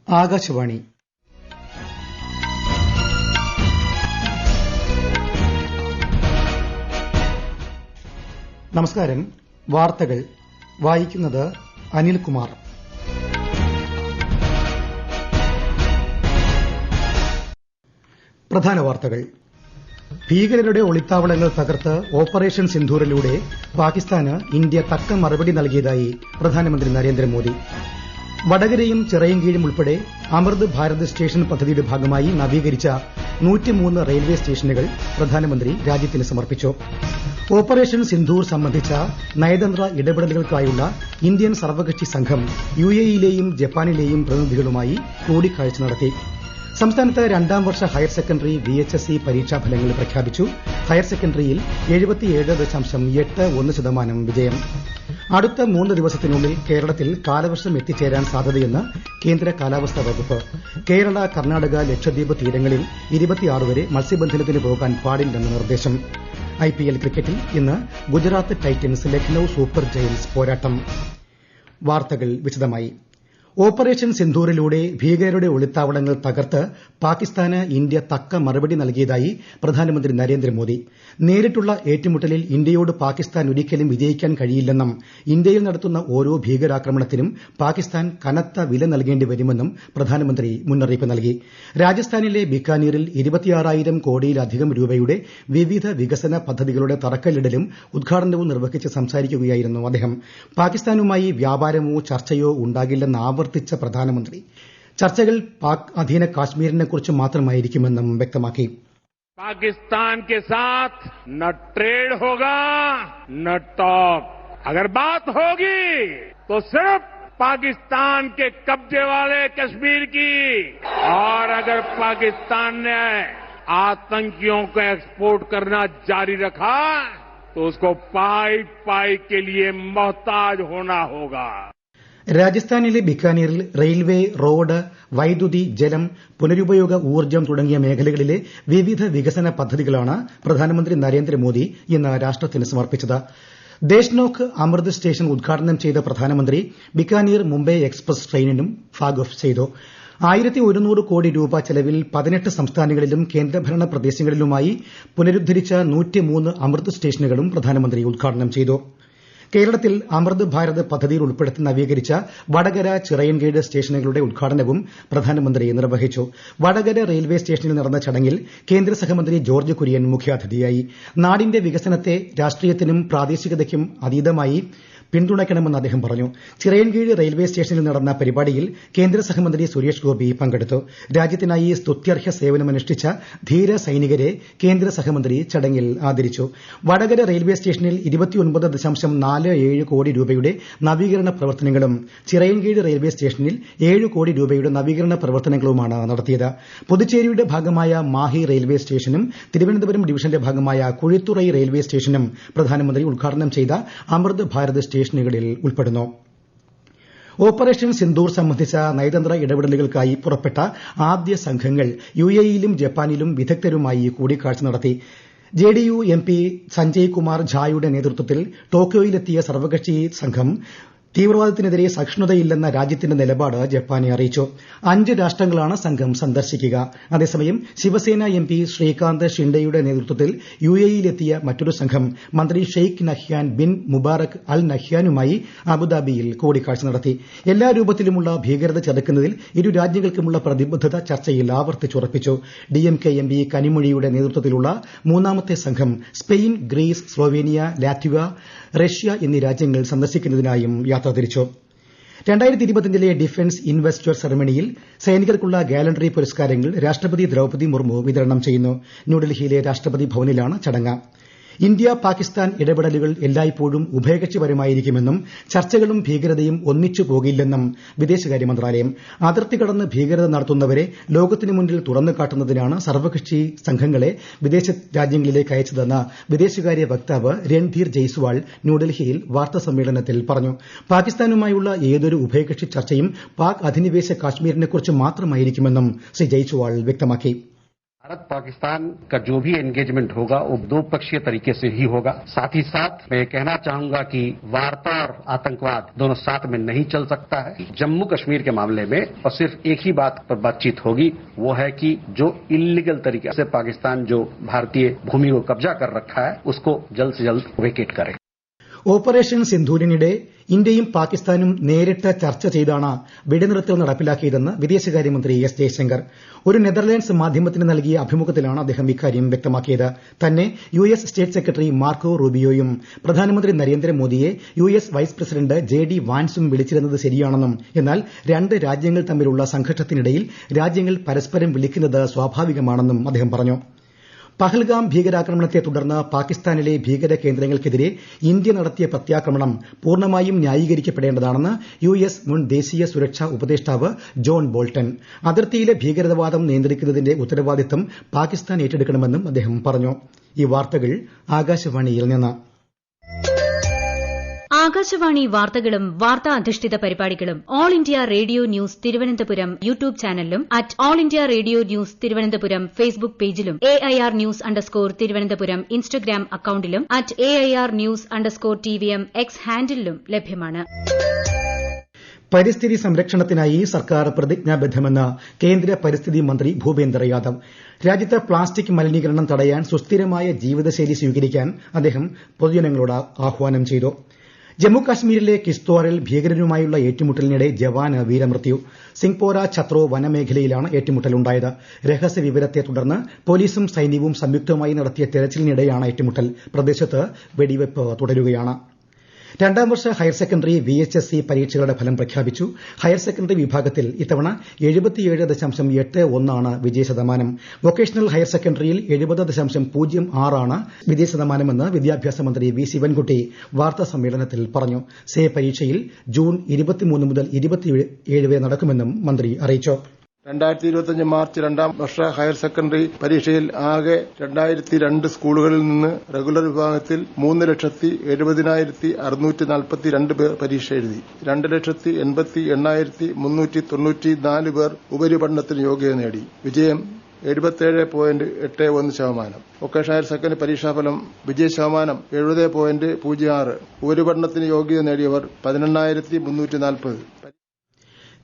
ആകാശവാണി നമസ്കാരം. വാർത്തകൾ വായിക്കുന്നത് അനിൽകുമാർ. പ്രധാന വാർത്തകൾ. ഭീകരരുടെ ഒളിത്താവളങ്ങൾ തകർത്ത് ഓപ്പറേഷൻ സിന്ധൂറിലൂടെ പാകിസ്ഥാന് ഇന്ത്യ തക്ക മറുപടി നൽകിയതായി പ്രധാനമന്ത്രി നരേന്ദ്രമോദി. വടകരയും ചിറയൻകീഴും ഉൾപ്പെടെ അമൃത് ഭാരത് സ്റ്റേഷൻ പദ്ധതിയുടെ ഭാഗമായി നവീകരിച്ച 103 റെയിൽവേ സ്റ്റേഷനുകൾ പ്രധാനമന്ത്രി രാജ്യത്തിന് സമർപ്പിച്ചു. ഓപ്പറേഷൻ സിന്ധൂർ സംബന്ധിച്ച നയതന്ത്ര ഇടപെടലുകൾക്കായുള്ള ഇന്ത്യൻ സർവകക്ഷി സംഘം യുഎഇയിലെയും ജപ്പാനിലെയും പ്രതിനിധികളുമായി കൂടിക്കാഴ്ച നടത്തി. സംസ്ഥാനത്ത് 2ാം വർഷ ഹയർ സെക്കൻഡറി വിഎച്ച്എസ്ഇ പരീക്ഷാഫലങ്ങൾ പ്രഖ്യാപിച്ചു. ഹയർ സെക്കൻഡറിയിൽ 77.81% വിജയം. അടുത്ത 3 ദിവസത്തിനുള്ളിൽ കേരളത്തിൽ കാലവർഷം എത്തിച്ചേരാൻ സാധ്യതയെന്ന് കേന്ദ്ര കാലാവസ്ഥാ വകുപ്പ്. കേരള, കർണാടക, ലക്ഷദ്വീപ് തീരങ്ങളിൽ 26 വരെ മത്സ്യബന്ധനത്തിന് പോകാൻ പാടില്ലെന്ന് നിർദ്ദേശം. ഐപിഎൽ ക്രിക്കറ്റിൽ ഇന്ന് Gujarat Titans Lucknow super Giants പോരാട്ടം. വാർത്തകൾ വിശദമായി. ഓപ്പറേഷൻ സിന്ധൂറിലൂടെ ഭീകരരുടെ ഒളിത്താവളങ്ങൾ തകർത്ത് പാകിസ്ഥാന് ഇന്ത്യ തക്ക മറുപടി നൽകിയതായി പ്രധാനമന്ത്രി നരേന്ദ്രമോദി. നേരിട്ടുള്ള ഏറ്റുമുട്ടലിൽ ഇന്ത്യയോട് പാകിസ്ഥാൻ ഒരിക്കലും വിജയിക്കാൻ കഴിയില്ലെന്നും ഇന്ത്യയിൽ നടത്തുന്ന ഓരോ ഭീകരാക്രമണത്തിനും പാകിസ്ഥാൻ കനത്ത വില നൽകേണ്ടി വരുമെന്നും പ്രധാനമന്ത്രി മുന്നറിയിപ്പ് നൽകി. രാജസ്ഥാനിലെ ബിക്കാനീറിൽ 26,000 കോടിയിലധികം രൂപയുടെ വിവിധ വികസന പദ്ധതികളുടെ തറക്കല്ലിടലും ഉദ്ഘാടനവും നിർവഹിച്ച് സംസാരിക്കുകയായിരുന്നു അദ്ദേഹം. പാകിസ്ഥാനുമായി വ്യാപാരമോ ചർച്ചയോ ഉണ്ടാകില്ലെന്ന് ആവർത്തിച്ച പ്രധാനമന്ത്രി ചർച്ചകൾ പാക് അധീന കാശ്മീരിനെക്കുറിച്ച് മാത്രമായിരിക്കുമെന്നും വ്യക്തമാക്കി. पाकिस्तान के साथ न ट्रेड होगा न टॉक. अगर बात होगी तो सिर्फ पाकिस्तान के कब्जे वाले कश्मीर की. और अगर पाकिस्तान ने आतंकियों को एक्सपोर्ट करना जारी रखा तो उसको पाई पाई के लिए मोहताज होना होगा. രാജസ്ഥാനിലെ ബിക്കാനീറിൽ റെയിൽവേ, റോഡ്, വൈദ്യുതി, ജലം, പുനരുപയോഗ ഊർജ്ജം തുടങ്ങിയ മേഖലകളിലെ വിവിധ വികസന പദ്ധതികളാണ് പ്രധാനമന്ത്രി നരേന്ദ്രമോദി ഇന്ന് രാഷ്ട്രത്തിന് സമർപ്പിച്ചത്. ദേശ്നോക്ക് അമൃത് സ്റ്റേഷൻ ഉദ്ഘാടനം ചെയ്ത പ്രധാനമന്ത്രി ബിക്കാനീർ മുംബൈ എക്സ്പ്രസ് ട്രെയിനിനും ഫ്ളാഗ് ഓഫ് ചെയ്തു. 1100 കോടി രൂപ ചെലവിൽ 18 സംസ്ഥാനങ്ങളിലും കേന്ദ്രഭരണ പ്രദേശങ്ങളിലുമായി പുനരുദ്ധരിച്ച 103 അമൃത് സ്റ്റേഷനുകളും പ്രധാനമന്ത്രി ഉദ്ഘാടനം ചെയ്തു. കേരളത്തിൽ അമൃത് ഭാരത് പദ്ധതിയിൽ ഉൾപ്പെടുത്തി നവീകരിച്ച വടകര, ചിറയൻകീഴ് സ്റ്റേഷനുകളുടെ ഉദ്ഘാടനവും പ്രധാനമന്ത്രി നിർവഹിച്ചു. വടകര റെയിൽവേ സ്റ്റേഷനിൽ നടന്ന ചടങ്ങിൽ കേന്ദ്ര സഹമന്ത്രി ജോർജ് കുര്യൻ മുഖ്യാതിഥിയായി. നാടിന്റെ വികസനത്തെ രാഷ്ട്രീയത്തിനും പ്രാദേശികതയ്ക്കും അതീതമായി പിന്തുണയ്ക്കണമെന്ന് അദ്ദേഹം പറഞ്ഞു. ചിറയൻകീഴ് റെയിൽവേ സ്റ്റേഷനിൽ നടന്ന പരിപാടിയിൽ കേന്ദ്ര സഹമന്ത്രി സുരേഷ് ഗോപി പങ്കെടുത്തു. രാജ്യത്തിനായി സ്തുത്യർഹ സേവനമനുഷ്ഠിച്ച ധീര സൈനികരെ കേന്ദ്ര സഹമന്ത്രി ചടങ്ങിൽ ആദരിച്ചു. വടകര റെയിൽവേ സ്റ്റേഷനിൽ 29.47 കോടി രൂപയുടെ നവീകരണ പ്രവർത്തനങ്ങളും ചിറയൻകീഴ് റെയിൽവേ സ്റ്റേഷനിൽ 7 കോടി രൂപയുടെ നവീകരണ പ്രവർത്തനങ്ങളുമാണ് നടത്തിയത്. പുതുച്ചേരിയുടെ ഭാഗമായ മാഹി റെയിൽവേ സ്റ്റേഷനും തിരുവനന്തപുരം ഡിവിഷന്റെ ഭാഗമായ കുഴിത്തുറൈ റെയിൽവേ സ്റ്റേഷനും പ്രധാനമന്ത്രി ഉദ്ഘാടനം ചെയ്ത അമൃത് ഭാരത് സ്റ്റേഷനുകളിൽ ഉൾപ്പെടുന്നു. ഓപ്പറേഷൻ സിന്ധൂർ സംബന്ധിച്ച നയതന്ത്ര ഇടപെടലുകൾക്കായി പുറപ്പെട്ട ആദ്യ സംഘങ്ങൾ യുഎഇയിലും ജപ്പാനിലും വിദഗ്ധരുമായി കൂടിക്കാഴ്ച നടത്തി. ജെഡിയു എംപി സഞ്ജയ് കുമാർ ഝായുടെ നേതൃത്വത്തിൽ ടോക്കിയോയിലെത്തിയ സർവകക്ഷി സംഘം തീവ്രവാദത്തിനെതിരെ സഹിഷ്ണുതയില്ലെന്ന രാജ്യത്തിന്റെ നിലപാട് ജപ്പാനെ അറിയിച്ചു. 5 രാഷ്ട്രങ്ങളാണ് സംഘം സന്ദർശിക്കുക. അതേസമയം ശിവസേന എംപി ശ്രീകാന്ത് ഷിൻഡെയുടെ നേതൃത്വത്തിൽ യുഎഇയിലെത്തിയ മറ്റൊരു സംഘം മന്ത്രി ഷെയ്ഖ് നഹ്യാൻ ബിൻ മുബാറക് അൽ നഹ്യാനുമായി അബുദാബിയിൽ കൂടിക്കാഴ്ച നടത്തി. എല്ലാ രൂപത്തിലുമുള്ള ഭീകരത ചെറുക്കുന്നതിൽ ഇരു രാജ്യങ്ങൾക്കുമുള്ള പ്രതിബദ്ധത ചർച്ചയിൽ ആവർത്തിച്ചുറപ്പിച്ചു. ഡിഎംകെ എംപി കനിമൊഴിയുടെ നേതൃത്വത്തിലുള്ള 3ാമത്തെ സംഘം Spain, Greece, Slovenia, Latvia, Russia എന്നീ രാജ്യങ്ങൾ സന്ദർശിക്കുന്നതിനായും യാത്ര തിരിച്ചു. 2025 ഡിഫൻസ് ഇൻവെസ്റ്റർ സെറമണിയിൽ സൈനികർക്കുള്ള ഗാലണ്ടറി പുരസ്കാരങ്ങൾ രാഷ്ട്രപതി ദ്രൌപദി മുർമു വിതരണം ചെയ്യുന്നു. ന്യൂഡൽഹിയിലെ രാഷ്ട്രപതി ഭവനിലാണ് ചടങ്ങ്. ഇന്ത്യ പാകിസ്ഥാൻ ഇടപെടലുകൾ എല്ലായ്പ്പോഴും ഉഭയകക്ഷിപരമായിരിക്കുമെന്നും ചർച്ചകളും ഭീകരതയും ഒന്നിച്ചു പോകില്ലെന്നും വിദേശകാര്യ മന്ത്രാലയം. അതിർത്തി കടന്ന് ഭീകരത നടത്തുന്നവരെ ലോകത്തിനു മുന്നിൽ തുറന്നുകാട്ടുന്നതിനാണ് സർവകക്ഷി സംഘങ്ങളെ വിദേശ രാജ്യങ്ങളിലേക്ക് അയച്ചതെന്ന് വിദേശകാര്യ വക്താവ് രൺധീർ ജയ്സ്വാൾ ന്യൂഡൽഹിയിൽ വാർത്താസമ്മേളനത്തിൽ പറഞ്ഞു. പാകിസ്ഥാനുമായുള്ള ഏതൊരു ഉഭയകക്ഷി ചർച്ചയും പാക് അധിനിവേശ കാശ്മീരിനെക്കുറിച്ച് മാത്രമായിരിക്കുമെന്നും ശ്രീ ജയ്സ്വാൾ വ്യക്തമാക്കി. भारत पाकिस्तान का जो भी एंगेजमेंट होगा वो दो पक्षीय तरीके से ही होगा। साथ ही साथ मैं कहना चाहूंगा कि वार्ता और आतंकवाद दोनों साथ में नहीं चल सकता है। जम्मू कश्मीर के मामले में और सिर्फ एक ही बात पर बातचीत होगी, वो है कि जो इल्लीगल तरीके से पाकिस्तान जो भारतीय भूमि को कब्जा कर रखा है उसको जल्द से जल्द वेकेट करे। ഓപ്പറേഷൻ സിന്ധൂരിനിടെ ഇന്ത്യയും പാകിസ്ഥാനും നേരിട്ട് ചർച്ച ചെയ്താണ് വെടിനിർത്തൽ നടപ്പിലാക്കിയതെന്ന് വിദേശകാര്യമന്ത്രി എസ് ജയശങ്കർ. ഒരു നെതർലാൻഡ്സ് മാധ്യമത്തിന് നൽകിയ അഭിമുഖത്തിലാണ് അദ്ദേഹം ഇക്കാര്യം വ്യക്തമാക്കിയത്. തന്നെ യുഎസ് സ്റ്റേറ്റ് സെക്രട്ടറി മാർക്കോ റൂബിയോയും പ്രധാനമന്ത്രി നരേന്ദ്രമോദിയെ യുഎസ് വൈസ് പ്രസിഡന്റ് ജെഡി വാൻസും വിളിച്ചിരുന്നത് ശരിയാണെന്നും എന്നാൽ രണ്ട് രാജ്യങ്ങൾ തമ്മിലുള്ള സംഘർഷത്തിനിടയിൽ രാജ്യങ്ങൾ പരസ്പരം വിളിക്കുന്നത് സ്വാഭാവികമാണെന്നും അദ്ദേഹം പറഞ്ഞു. പഹൽഗാം ഭീകരാക്രമണത്തെ തുടർന്ന് പാകിസ്ഥാനിലെ ഭീകര കേന്ദ്രങ്ങൾക്കെതിരെ ഇന്ത്യ നടത്തിയ പ്രത്യാക്രമണം പൂർണ്ണമായും ന്യായീകരിക്കപ്പെടേണ്ടതാണെന്ന് യുഎസ് മുൻ ദേശീയ സുരക്ഷാ ഉപദേഷ്ടാവ് ജോൺ ബോൾട്ടൺ. അതിർത്തിയിലെ ഭീകരവാദം നിയന്ത്രിക്കുന്നതിന്റെ ഉത്തരവാദിത്തം പാകിസ്ഥാൻ ഏറ്റെടുക്കണമെന്നും അദ്ദേഹം പറഞ്ഞു. ഈ വാർത്തകൾ ആകാശവാണിയിൽ നിന്ന്. ആകാശവാണി വാർത്തകളും വാർത്താ അധിഷ്ഠിത പരിപാടികളും All India Radio news Thiruvananthapuram YouTube ചാനലിലും at All India Radio news Thiruvananthapuram Facebook പേജിലും AIR ന്യൂസ് _ ഇൻസ്റ്റഗ്രാം അക്കൌണ്ടിലും at AIR news _TVM X ഹാൻഡിലും ലഭ്യമാണ്. പരിസ്ഥിതി സംരക്ഷണത്തിനായി സർക്കാർ പ്രതിജ്ഞാബദ്ധമെന്ന് കേന്ദ്ര പരിസ്ഥിതി മന്ത്രി ഭൂപേന്ദർ യാദവ്. രാജ്യത്ത് പ്ലാസ്റ്റിക് മലിനീകരണം തടയാൻ സുസ്ഥിരമായ ജീവിതശൈലി സ്വീകരിക്കാൻ അദ്ദേഹം പൊതുജനങ്ങളോട് ആഹ്വാനം ചെയ്തു. ജമ്മുകാശ്മീരിലെ കിസ്ത്വാറിൽ ഭീകരരുമായുള്ള ഏറ്റുമുട്ടലിനിടെ ജവാന് വീരമൃത്യു. സിംഗ്പോര ഛത്രോ വനമേഖലയിലാണ് ഏറ്റുമുട്ടലുണ്ടായത്. രഹസ്യവിവരത്തെ തുടർന്ന് പോലീസും സൈന്യവും സംയുക്തമായി നടത്തിയ തെരച്ചിലിനിടെയാണ് ഏറ്റുമുട്ടൽ. പ്രദേശത്ത് വെടിവെയ്പ് തുടരുകയാണ്. രണ്ടാം വർഷ ഹയർ സെക്കൻഡറി VHSC പരീക്ഷകളുടെ ഫലം പ്രഖ്യാപിച്ചു. ഹയർ സെക്കൻഡറി വിഭാഗത്തിൽ ഇത്തവണ 77.81 വിജയശതമാനം. വൊക്കേഷണൽ ഹയർ സെക്കൻഡറിയിൽ 70.06 വിജയശതമാനമെന്ന് വിദ്യാഭ്യാസ മന്ത്രി വി ശിവൻകുട്ടി വാർത്താസമ്മേളനത്തിൽ പറഞ്ഞു. സേ പരീക്ഷയിൽ ജൂൺ 23 മുതൽ 27 വരെ നടക്കുമെന്നും മന്ത്രി അറിയിച്ചു. 2025 മാർച്ച് രണ്ടാം വർഷ ഹയർ സെക്കൻഡറി പരീക്ഷയിൽ ആകെ 2002 സ്കൂളുകളിൽ നിന്ന് റെഗുലർ വിഭാഗത്തിൽ 3,70,642 പേർ പരീക്ഷ എഴുതി. 2,80,8394 പേർ ഉപരിപഠനത്തിന് യോഗ്യത നേടി. വിജയം 77.81%. വൊക്കേഷണൽ ഹയർ സെക്കൻഡറി പരീക്ഷാഫലം വിജയശതമാനം 70.06. ഉപരിപഠനത്തിന് യോഗ്യത നേടിയവർ 18,340.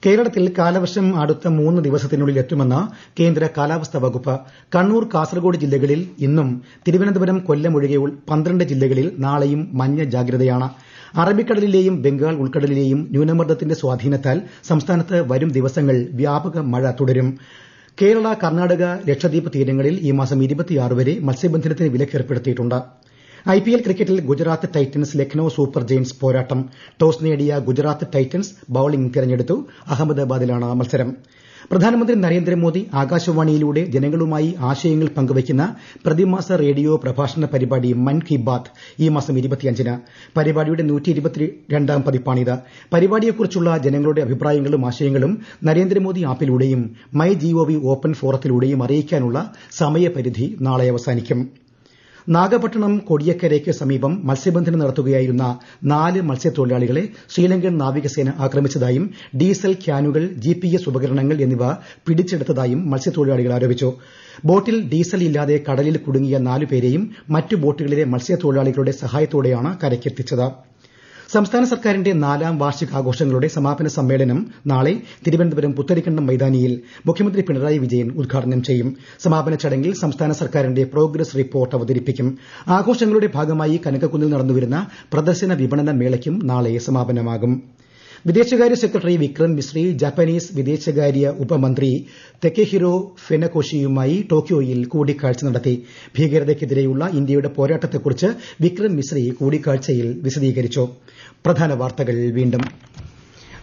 കേരളത്തിൽ കാലവർഷം അടുത്ത 3 ദിവസത്തിനുള്ളിൽ എത്തുമെന്ന് കേന്ദ്ര കാലാവസ്ഥാ വകുപ്പ്. കണ്ണൂർ, കാസർഗോഡ് ജില്ലകളിൽ ഇന്നും തിരുവനന്തപുരം, കൊല്ലം ഒഴികെ 12 ജില്ലകളിൽ നാളെയും മഞ്ഞ ജാഗ്രതയാണ്. അറബിക്കടലിലെയും ബംഗാൾ ഉൾക്കടലിലെയും ന്യൂനമർദ്ദത്തിന്റെ സ്വാധീനത്താൽ സംസ്ഥാനത്ത് വരും ദിവസങ്ങൾ വ്യാപക മഴ തുടരും. കേരള, കർണാടക, ലക്ഷദ്വീപ് തീരങ്ങളിൽ ഈ മാസം 26 വരെ മത്സ്യബന്ധനത്തിന് വിലക്കേർപ്പെടുത്തിയിട്ടുണ്ട്. IPL ക്രിക്കറ്റിൽ Gujarat Titans Lucknow super Giants പോരാട്ടം. ടോസ് നേടിയ ഗുജറാത്ത് ടൈറ്റൻസ് ബൌളിംഗ് തിരഞ്ഞെടുത്തു. അഹമ്മദാബാദിലാണ് മത്സരം. പ്രധാനമന്ത്രി നരേന്ദ്രമോദി ആകാശവാണിയിലൂടെ ജനങ്ങളുമായി ആശയങ്ങൾ പങ്കുവയ്ക്കുന്ന പ്രതിമാസ റേഡിയോ പ്രഭാഷണ പരിപാടി മൻ കി ബാത്ത് ഈ മാസം 25-ന്. പരിപാടിയുടെ 122ാം പതിപ്പാണിത്. പരിപാടിയെക്കുറിച്ചുള്ള ജനങ്ങളുടെ അഭിപ്രായങ്ങളും ആശയങ്ങളും നരേന്ദ്രമോദി ആപ്പിലൂടെയും MyGov ഓപ്പൺ ഫോറത്തിലൂടെയും അറിയിക്കാനുള്ള സമയപരിധി നാളെ അവസാനിക്കും. നാഗപട്ടണം കൊടിയക്കരയ്ക്ക് സമീപം മത്സ്യബന്ധനം നടത്തുകയായിരുന്ന 4 മത്സ്യത്തൊഴിലാളികളെ ശ്രീലങ്കൻ നാവികസേന ആക്രമിച്ചതായും ഡീസൽ ക്യാനുകൾ, GPS ഉപകരണങ്ങൾ എന്നിവ പിടിച്ചെടുത്തതായും മത്സ്യത്തൊഴിലാളികൾ ആരോപിച്ചു. ബോട്ടിൽ ഡീസൽ ഇല്ലാതെ കടലിൽ കുടുങ്ങിയ 4 പേരെയും മറ്റു ബോട്ടുകളിലെ മത്സ്യത്തൊഴിലാളികളുടെ സഹായത്തോടെയാണ് കരയ്ക്കെത്തിച്ചത്. സംസ്ഥാന സർക്കാരിന്റെ 4ാം വാർഷികാഘോഷങ്ങളുടെ സമാപന സമ്മേളനം നാളെ തിരുവനന്തപുരം പുത്തരിക്കണ്ടം മൈതാനിയിൽ മുഖ്യമന്ത്രി പിണറായി വിജയൻ ഉദ്ഘാടനം ചെയ്യും. സമാപന ചടങ്ങിൽ സംസ്ഥാന സർക്കാരിന്റെ പ്രോഗ്രസ് റിപ്പോർട്ട് അവതരിപ്പിക്കും. ആഘോഷങ്ങളുടെ ഭാഗമായി കനകക്കുന്നിൽ നടന്നുവരുന്ന പ്രദർശന വിപണന മേളയ്ക്കും നാളെ സമാപനമാകും. വിദേശകാര്യ സെക്രട്ടറി വിക്രം മിസ്രി ജാപ്പനീസ് വിദേശകാര്യ ഉപമന്ത്രി തെക്കെഹിരോ ഫെനകോഷിയുമായി ടോക്കിയോയിൽ കൂടിക്കാഴ്ച നടത്തി. ഭീകരതയ്ക്കെതിരെയുള്ള ഇന്ത്യയുടെ പോരാട്ടത്തെക്കുറിച്ച് വിക്രം മിസ്രി കൂടിക്കാഴ്ചയിൽ വിശദീകരിച്ചു. പ്രധാന വാർത്തകൾ വീണ്ടും.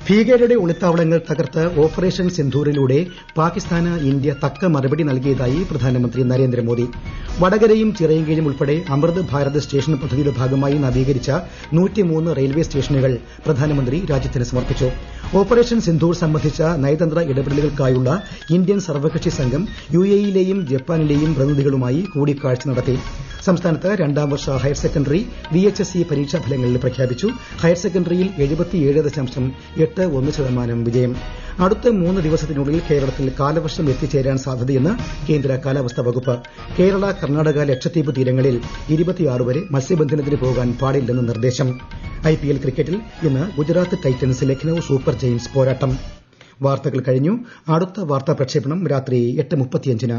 ഭീകരരുടെ ഒളിത്താവളങ്ങൾ തകർത്ത് ഓപ്പറേഷൻ സിന്ധൂരിലൂടെ പാകിസ്ഥാന് ഇന്ത്യ തക്ക മറുപടി നൽകിയതായി പ്രധാനമന്ത്രി നരേന്ദ്രമോദി. വടകരയും ചിറയൻകീഴും ഉൾപ്പെടെ അമൃത് ഭാരത് സ്റ്റേഷൻ പദ്ധതിയുടെ ഭാഗമായി നവീകരിച്ച 103 റെയിൽവേ സ്റ്റേഷനുകൾ പ്രധാനമന്ത്രി രാജ്യത്തിന് സമർപ്പിച്ചു. ഓപ്പറേഷൻ സിന്ധൂർ സംബന്ധിച്ച നയതന്ത്ര ഇടപെടലുകൾക്കായുള്ള ഇന്ത്യൻ സർവകക്ഷി സംഘം UAEയിലെയും ജപ്പാനിലെയും പ്രതിനിധികളുമായി കൂടിക്കാഴ്ച നടത്തി. സംസ്ഥാനത്ത് 2ാം വർഷ ഹയർ സെക്കൻഡറി VHSC പരീക്ഷാഫലങ്ങൾ പ്രഖ്യാപിച്ചു. ഹയർ സെക്കൻഡറിയിൽ 77.81% വിജയം. അടുത്ത 3 ദിവസത്തിനുള്ളിൽ കേരളത്തിൽ കാലവർഷം എത്തിച്ചേരാൻ സാധ്യതയെന്ന് കേന്ദ്ര കാലാവസ്ഥാ വകുപ്പ്. കേരള, കർണാടക, ലക്ഷദ്വീപ് തീരങ്ങളിൽ 26 വരെ മത്സ്യബന്ധനത്തിന് പോകാൻ പാടില്ലെന്ന് നിർദ്ദേശം. IPL ക്രിക്കറ്റിൽ ഇന്ന് Gujarat Titans Lucknow super Giants പോരാട്ടം. വാർത്തകൾ കഴിഞ്ഞു. അടുത്ത വാർത്താ പ്രക്ഷേപണം രാത്രി 8:35-ന്.